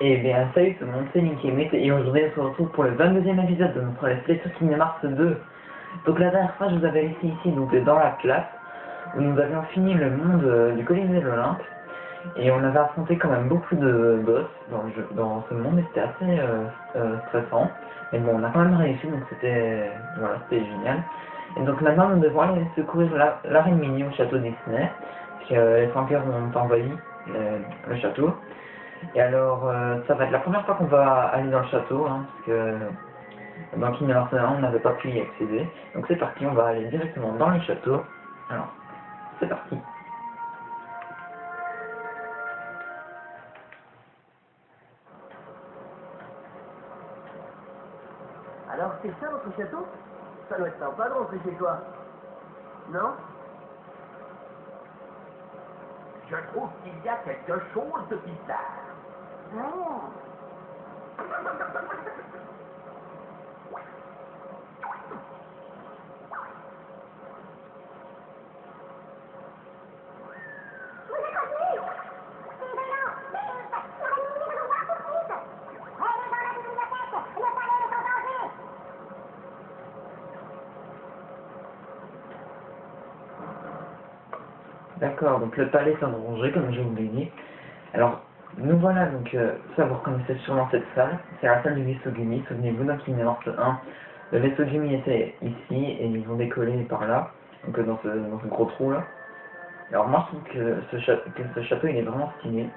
Et bien salut tout le monde, c'est Mickey et aujourd'hui on se retrouve pour le 22e épisode de notre Let's Play sur Kingdom Hearts 2. Donc la dernière fois je vous avais laissé ici donc dans la classe où nous avions fini le monde du Colisée de l'Olympe et on avait affronté quand même beaucoup de boss dans ce monde et c'était assez stressant. Mais bon, on a quand même réussi, donc c'était génial. Et donc maintenant nous devons aller secourir la reine Minnie au château Disney, parce que les Flankers ont envahi le château. Et alors, ça va être la première fois qu'on va aller dans le château, hein, parce que dans Kingdom Hearts 1, on n'avait pas pu y accéder. Donc c'est parti, on va aller directement dans le château. Alors, c'est parti. Alors, c'est ça votre château? Ça doit être sympa de rentrer chez toi. Non? Je trouve qu'il y a quelque chose de bizarre. Oh. D'accord, donc le palais est en danger, comme je vous l'ai dit. Alors, nous voilà, donc ça vous reconnaissez sûrement cette salle. C'est la salle du vaisseau Gumi. Souvenez-vous, dans Kingdom Hearts 1, le vaisseau Gumi était ici et ils ont décollé par là, donc dans ce gros trou là. Alors moi je trouve que ce château il est vraiment stylé.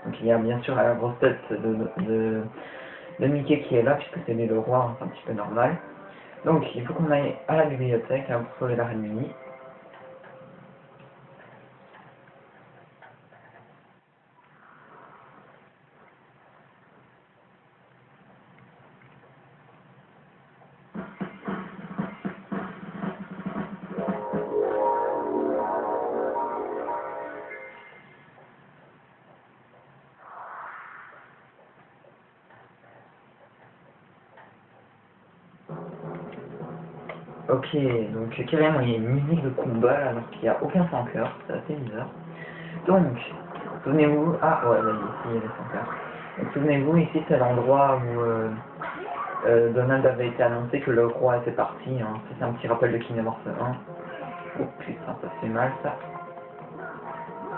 Donc il y a bien sûr la grosse tête de Mickey qui est là, puisque c'est lui le roi, hein, c'est un petit peu normal. Donc il faut qu'on aille à la bibliothèque hein, pour sauver la reine Minnie. Ok, donc carrément il y a une musique de combat là, alors qu'il n'y a aucun flanqueur, c'est assez bizarre. Donc, souvenez-vous, ah ouais, là, ici il y a les flanqueurs. Donc souvenez-vous, ici c'est l'endroit où Donald avait été annoncé que le roi était parti, hein. Ça c'est un petit rappel de Kingdom Hearts 1. Oh putain, ça fait mal ça.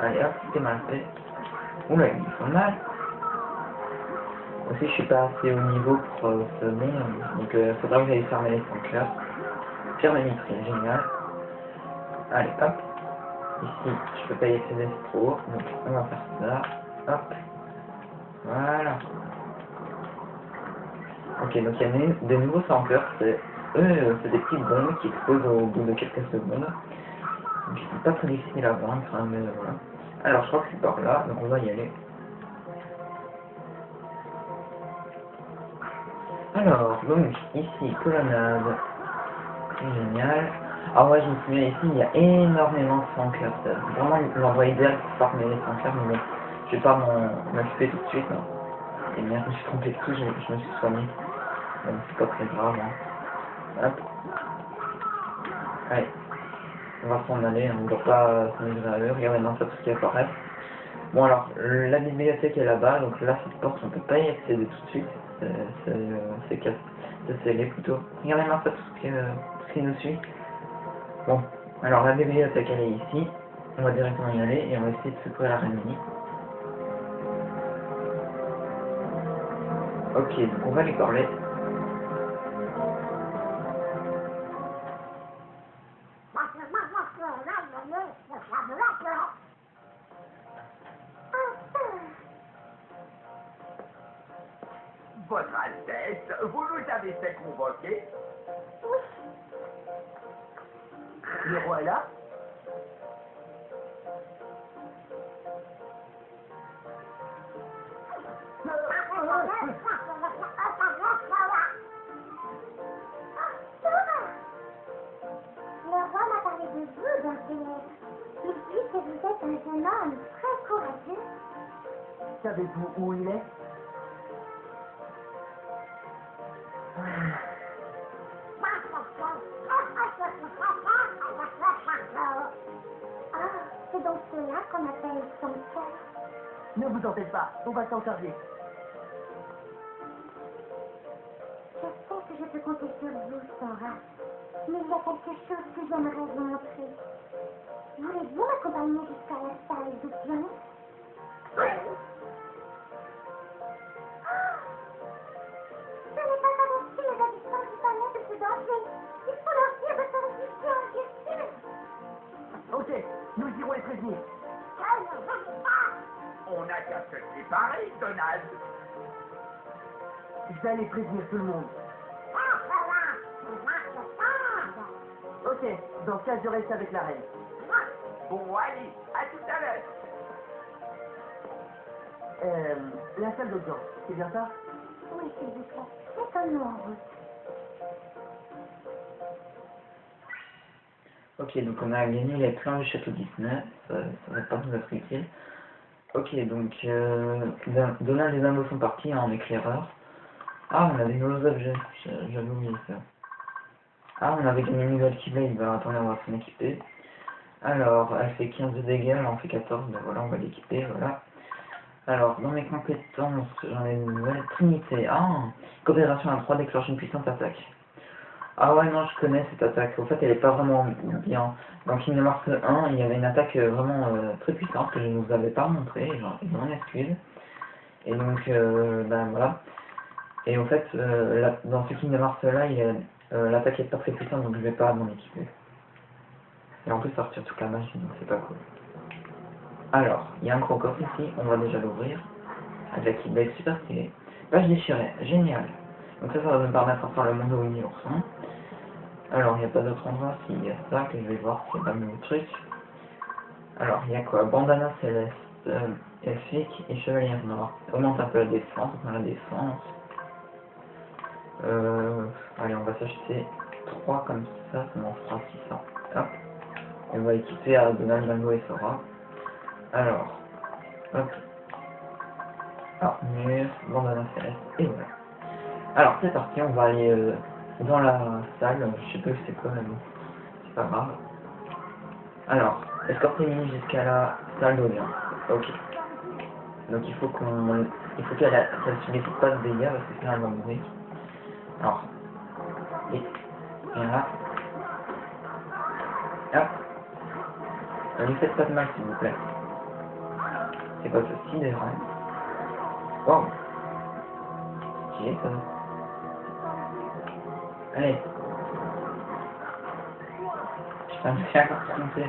Allez hop, c'était mal fait. Oula, ils font mal. Aussi je suis pas assez haut niveau pour ce monde, donc faudra que j'aille fermer les flanqueurs. Pierre de mitraille, génial. Allez, hop. Ici, je peux pas y accéder, c'est trop haut. Donc, on va faire ça. Hop. Voilà. Ok, donc il y a des nouveaux flankeurs. C'est des petites bombes qui explosent au bout de quelques secondes. Donc, c'est pas très difficile à vaincre, hein, mais voilà. Alors, je crois que c'est par là, donc on va y aller. Alors, donc, ici, colonnade. Génial. Ah ouais, je me souviens ici, il y a énormément de flankeurs. C'est vraiment l'endroit idéal pour farmer les flankeurs, mais bon, je vais pas m'occuper tout de suite. Non. Et bien, je me suis trompé de tout, je me suis soigné. Bon, c'est pas très grave. Hein. Hop. Allez, on va s'en aller, hein. On ne doit pas s'en livrer à l'heure. Regardez, non, ça tout ce qui apparaît. Bon alors, la bibliothèque est là-bas, donc là, cette porte, on peut pas y accéder tout de suite. C'est scellé plutôt. Regardez, non, ça tout ce qui nous suit. Bon, alors la bibliothèque elle est ici, on va directement y aller et on va essayer de secourir la reine Minnie. Ok, donc on va lui parler. Votre Altesse, vous nous avez fait convoquer? Le roi est là? Le roi m'a parlé de vous dans ses lettres. Il dit que vous êtes un jeune homme très courageux. Savez-vous où il est? Ah, c'est donc cela qu'on appelle son cœur. Ne vous en faites pas, on va s'en charger. peux compter sur vous, Sora. Mais il y a quelque chose que j'aimerais vous montrer. Voulez-vous m'accompagner jusqu'à la salle d'audience? Ce n'est pas traverser les habitants du palais de ce danger. Il faut leur dire de se réfugier en virtue. Ok, nous irons les prévenir. On n'a qu'à se séparer, Donald. Je vais aller prévenir tout le monde. Ok, dans ce cas, je reste avec la reine. Bon, allez, à tout à l'heure. La salle d'audience, c'est bien ça? Oui, s'il vous plaît. Mettons-nous en route. Ok, donc on a gagné les plans du château Disney, ça va pas nous être utile. Ok, donc Donald et Dumbo sont partis en éclaireur. Ah, on a des nouveaux objets, j'avais oublié ça. Ah, on avait gagné une nouvelle Keyblade, bah attendez, on va s'en équiper. Alors, elle fait 15 de dégâts, elle en fait 14, ben voilà, on va l'équiper, voilà. Alors, dans mes compétences, j'en ai une nouvelle Trinité. Ah, coopération à 3 déclenche une puissante attaque. Ah ouais, non, je connais cette attaque. En fait, elle est pas vraiment bien. Dans Kingdom Hearts 1, il y avait une attaque vraiment très puissante que je ne vous avais pas montrée, genre, je m'en excuse. Et donc, ben voilà. Et en fait, dans ce Kingdom Hearts là, l'attaque est pas très puissante, donc je vais pas m'en équiper. Et en plus, ça retire toute la magie, donc c'est pas cool. Alors, il y a un gros coffre ici, on va déjà l'ouvrir. Avec la Keyblade super stylée. Page déchirée, génial. Donc ça va me permettre de faire le monde de Winnie l'ourson. Alors, il n'y a pas d'autre endroit, s'il y a ça, que je vais voir si c'est pas le nouveau truc. Alors, il y a quoi? Bandana céleste, elfique et chevalier noir. Augmente un peu la défense, on a la défense. Allez, on va s'acheter 3 comme ça m'en fera 600. Hop. Et on va équiper à Donald, Dumbo et Sora. Alors, hop. Ah, mur, bandana céleste, et voilà. Alors, c'est parti, on va aller dans la salle, je sais pas où c'est quoi, mais bon, c'est pas grave. Alors, escorter Minnie jusqu'à la salle d'audience. Ok. Donc il faut qu'elle subisse pas de dégâts parce que sinon elle va mourir. Alors, et là, hop, ne lui faites pas de mal s'il vous plaît. C'est quoi ce sidérant? Wow, stylé ça. Allez. Putain, je me suis encore trompé.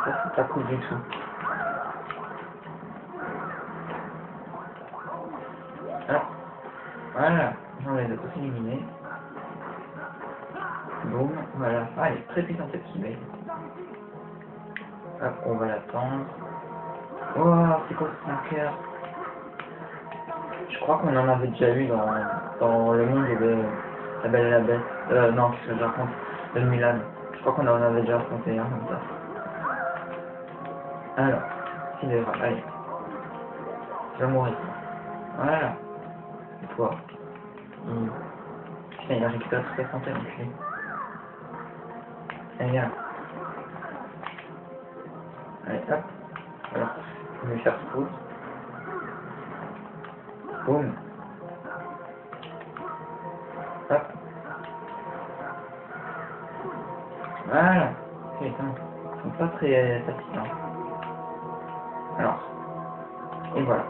Ça c'est pas cool du tout. Alors, voilà, j'en ai de tous éliminés. Boum, voilà. Ah, elle est très puissante cette Keyblade. Hop, on va l'attendre. Oh, c'est quoi ce cœur? Je crois qu'on en avait déjà eu dans le monde de La Belle et la Bête. Non, qu'est-ce que je raconte? De Mulan. Je crois qu'on en avait déjà raconté un comme ça. Alors, sidéral, allez. Je vais mourir. Voilà. Et toi. Putain, il a récupéré toute sa santé, l'enculé. Allez, viens. Allez, hop. Alors, je vais lui faire foutre. Boum. Hop. Voilà. Putain, ils sont pas très faciles. Hein. Alors. Et voilà.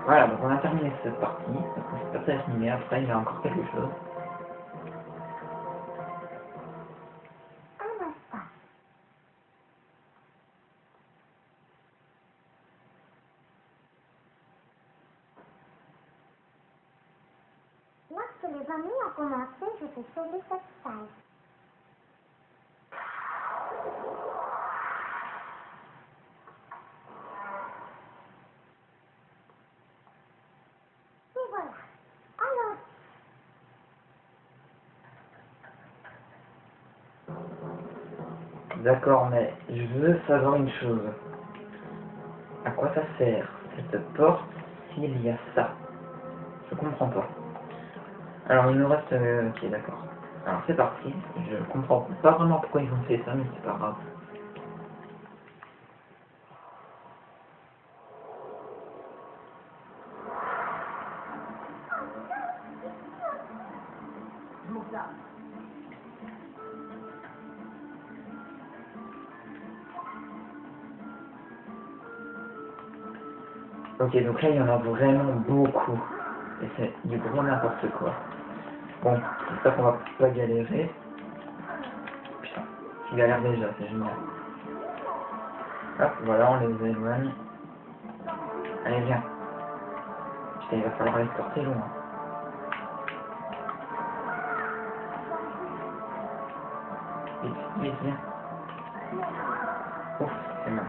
Voilà, donc on a terminé cette partie. Donc c'est pas terminé. Après, il y a encore quelque chose. Un instant. Lorsque les ennuis ont commencé, je vais sauver cette salle. Et voilà. Alors, D'accord, mais je veux savoir une chose. À quoi ça sert cette porte s'il y a ça? Je comprends pas. Alors il nous reste... ok, d'accord. Alors c'est parti. Je comprends pas vraiment pourquoi ils ont fait ça, mais c'est pas grave. ça. Ok, donc là, il y en a vraiment beaucoup. Et c'est du gros n'importe quoi. Bon, j'espère qu'on va pas galérer. Putain, je galère déjà, c'est génial. Hop, voilà, on les éloigne. Allez, viens. Putain, il va falloir les porter loin. Vite, vite, viens. Ouf, c'est mal.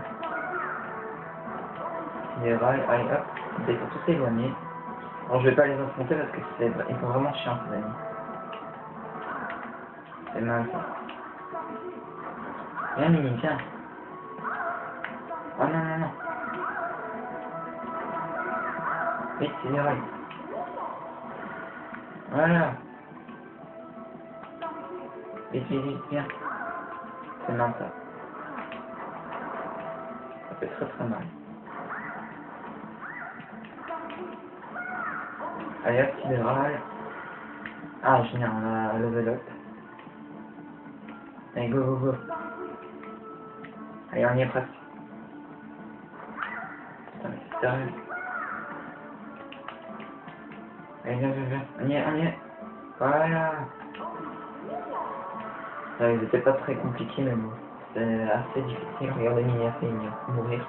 Les rails, allez, hop, ils sont tous éloignés. Alors, je vais pas les affronter parce que ils sont vraiment chiants, ces amis. C'est mal, ça. Viens, Mimi, viens. Oh non, non, non. Vite, c'est les rails. Voilà. Vite, vite, vite, viens. C'est mal, ça. Ça fait très très mal. Allez, hop, petit rail. Ah, génial, on a level up. Allez, go, go, go. Allez, on y est presque. Putain, mais c'est sérieux. Allez, viens, viens, viens. On y est, on y est. Voilà. Ouais, ils étaient pas très compliqués, mais bon. C'était assez difficile. Regardez, Mimi a fait mourir.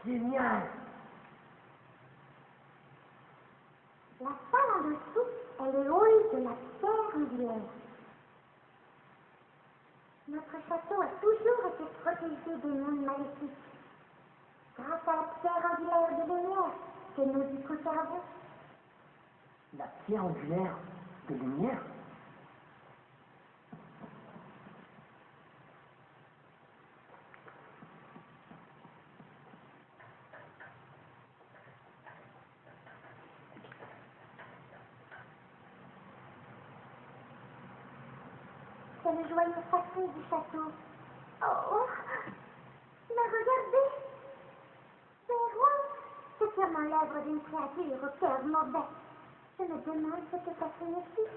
Génial. La salle en dessous est le hall de la pierre angulaire. Notre château a toujours été protégé des mondes maléfiques. Grâce à la pierre angulaire de lumière que nous y conservons. La pierre angulaire de lumière. C'est le joyau sacré du château. Oh, mais regardez, c'est rose. C'est sûrement l'œuvre d'une créature au cœur mauvais. Je me demande ce que ça signifie.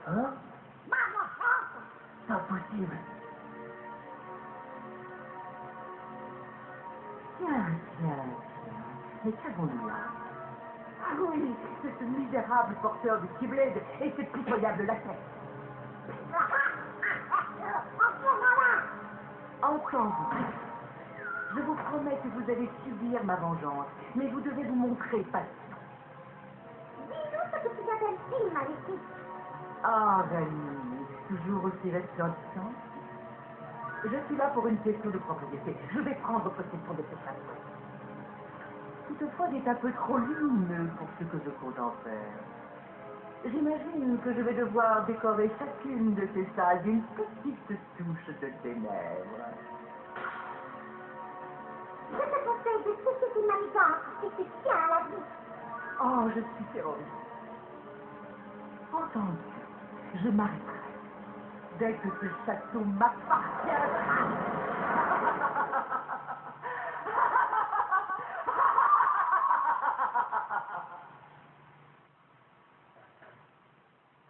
Hein? Pas possible. Tiens. Mais qu'avons-nous là? Ah oui, c'est ce misérable porteur du Keyblade et cette pitoyable laquette. Entends-vous. Je vous promets que vous allez subir ma vengeance, mais vous devez vous montrer patient. Dis-nous ce que tu appelles film maléfique. Ah, Rani, toujours aussi resplendissant. Je suis là pour une question de propriété. Je vais prendre possession de ce château. Toutefois, il est un peu trop lumineux pour ce que je compte en faire. J'imagine que je vais devoir décorer chacune de ces salles d'une petite touche de ténèbres. Je te conseille de cesser tes manigances si tu tiens à la vie. Oh, je suis terroriste. Entendu, je m'arrêterai. Dès que ce château m'appartiendra.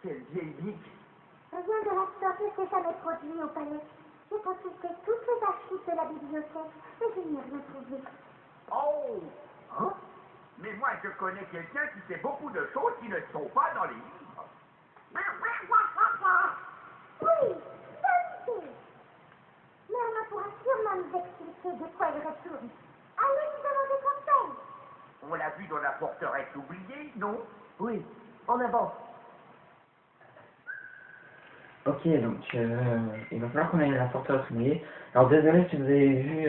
Quelle vieille bique. Rien de la sorte ne s'est jamais produit au palais. J'ai consulté toutes les archives de la bibliothèque et je n'y ai rien trouvé. Oh! Hein? Mais moi, je connais quelqu'un qui sait beaucoup de choses qui ne sont pas dans les livres. Oui, ça aussi. Mais on pourra sûrement nous expliquer de quoi il retourne. Allez nous demander conseil. On l'a vu dans la forteresse oubliée, non? Oui, en avant. Ok, donc il va falloir qu'on aille à la forteresse oubliée. Alors désolé si vous avez vu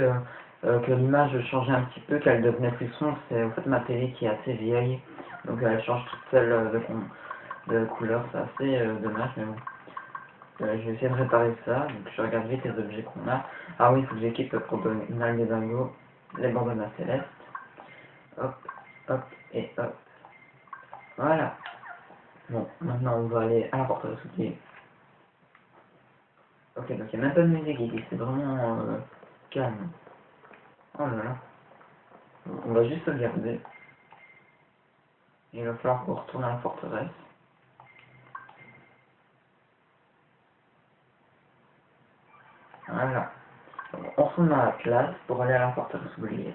que l'image changeait un petit peu, qu'elle devenait plus sombre, c'est en fait ma télé qui est assez vieille, donc elle change toute seule de couleur, c'est assez dommage, mais bon. Je vais essayer de réparer ça, donc je regarde vite les objets qu'on a. Ah oui, il faut que j'équipe pour donner une algue des dingos, les bandanas célestes. Hop, hop, et hop. Voilà. Bon, maintenant on va aller à la forteresse oubliée. Ok, donc il n'y a même pas de musique ici, c'est vraiment calme. Oh là là. On va juste sauvegarder. Il va falloir qu'on retourne à la forteresse. Voilà. Donc, on retourne dans la classe pour aller à la forteresse oubliée.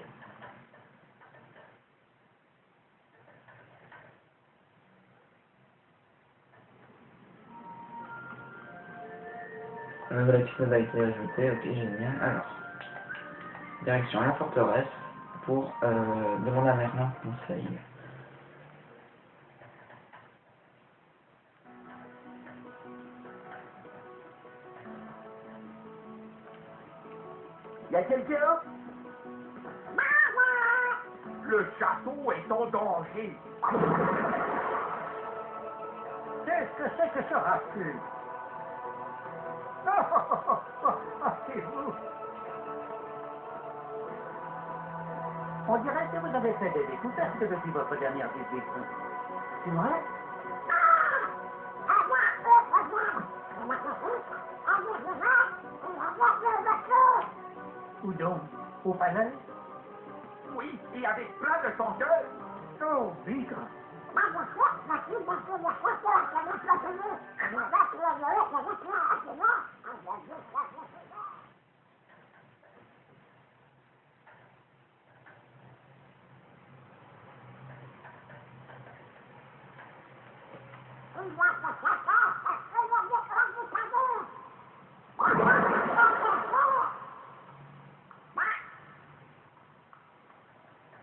Le nouvel épisode a été ajouté, ok, génial. Alors, direction la forteresse pour demander à Merlin conseil. Y a quelqu'un? Le château est en danger. Qu'est-ce que c'est que ce raffut? C'est vous. On dirait que vous avez fait des découvertes depuis votre dernière visite. C'est vrai? Où donc? Au palais? Oui, et avec plein de senteurs. Oh, bigre!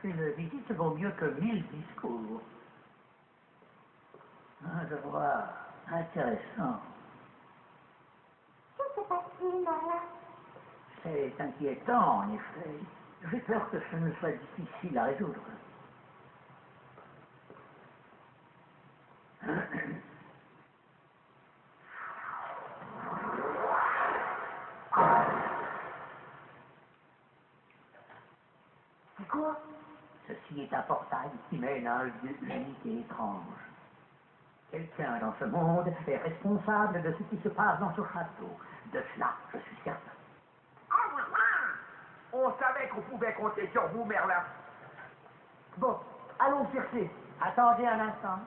Une visite vaut mieux que 1000 discours. Ah, je vois. Intéressant. Que se passe-t-il, Merlin? C'est inquiétant, en effet. J'ai peur que ce ne soit difficile à résoudre. C'est quoi? Ceci est un portail qui mène à un lieu unique et étrange. Quelqu'un dans ce monde est responsable de ce qui se passe dans ce château. De cela, je suis certain. On savait qu'on pouvait compter sur vous, Merlin. Bon, allons chercher. Attendez un instant.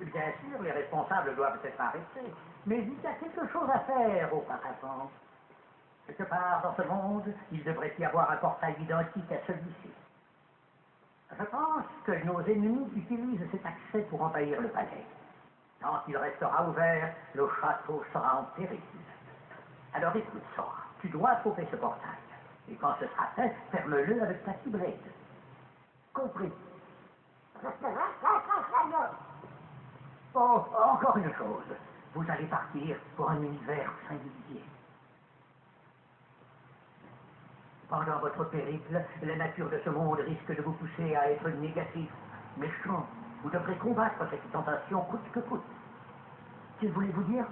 Bien sûr, les responsables doivent être arrêtés, mais il y a quelque chose à faire auparavant. Quelque part dans ce monde, il devrait y avoir un portail identique à celui-ci. Je pense que nos ennemis utilisent cet accès pour envahir le palais. Tant qu'il restera ouvert, le château sera en péril. Alors écoute, Sora, tu dois trouver ce portail. Et quand ce sera fait, ferme-le avec ta ciblette. Compris. Oh, encore une chose. Vous allez partir pour un univers singulier. Pendant votre périple, la nature de ce monde risque de vous pousser à être négatif, méchant. Vous devrez combattre cette tentation coûte que coûte. Que voulez-vous dire?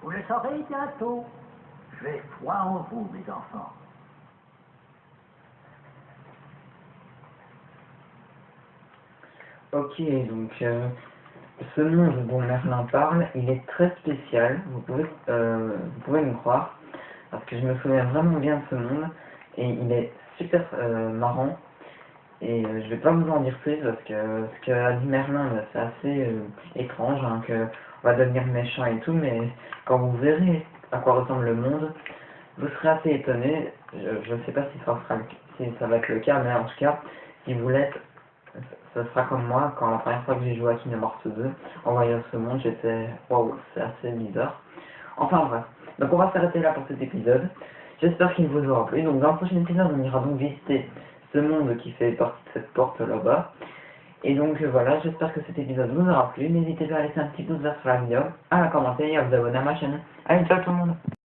Vous le saurez bientôt. J'ai foi en vous, mes enfants. Ok, donc ce monde dont Merlin parle, il est très spécial, vous pouvez me croire, parce que je me souviens vraiment bien de ce monde, et il est super marrant, et je vais pas vous en dire plus, parce que ce qu'a dit Merlin, c'est assez étrange, hein, que on va devenir méchant et tout, mais quand vous verrez à quoi ressemble le monde, vous serez assez étonné. Je ne sais pas si ça va être le cas, mais en tout cas, si vous l'êtes, ça sera comme moi, quand la première fois que j'ai joué à Kingdom Hearts 2, en voyant ce monde, j'étais, waouh, c'est assez bizarre. Enfin bref, donc on va s'arrêter là pour cet épisode. J'espère qu'il vous aura plu. Donc dans le prochain épisode, on ira donc visiter ce monde qui fait partie de cette porte là-bas. Et donc voilà, j'espère que cet épisode vous aura plu. N'hésitez pas à laisser un petit pouce vert sur la vidéo, à la commenter et à vous abonner à ma chaîne. Allez, ciao tout le monde!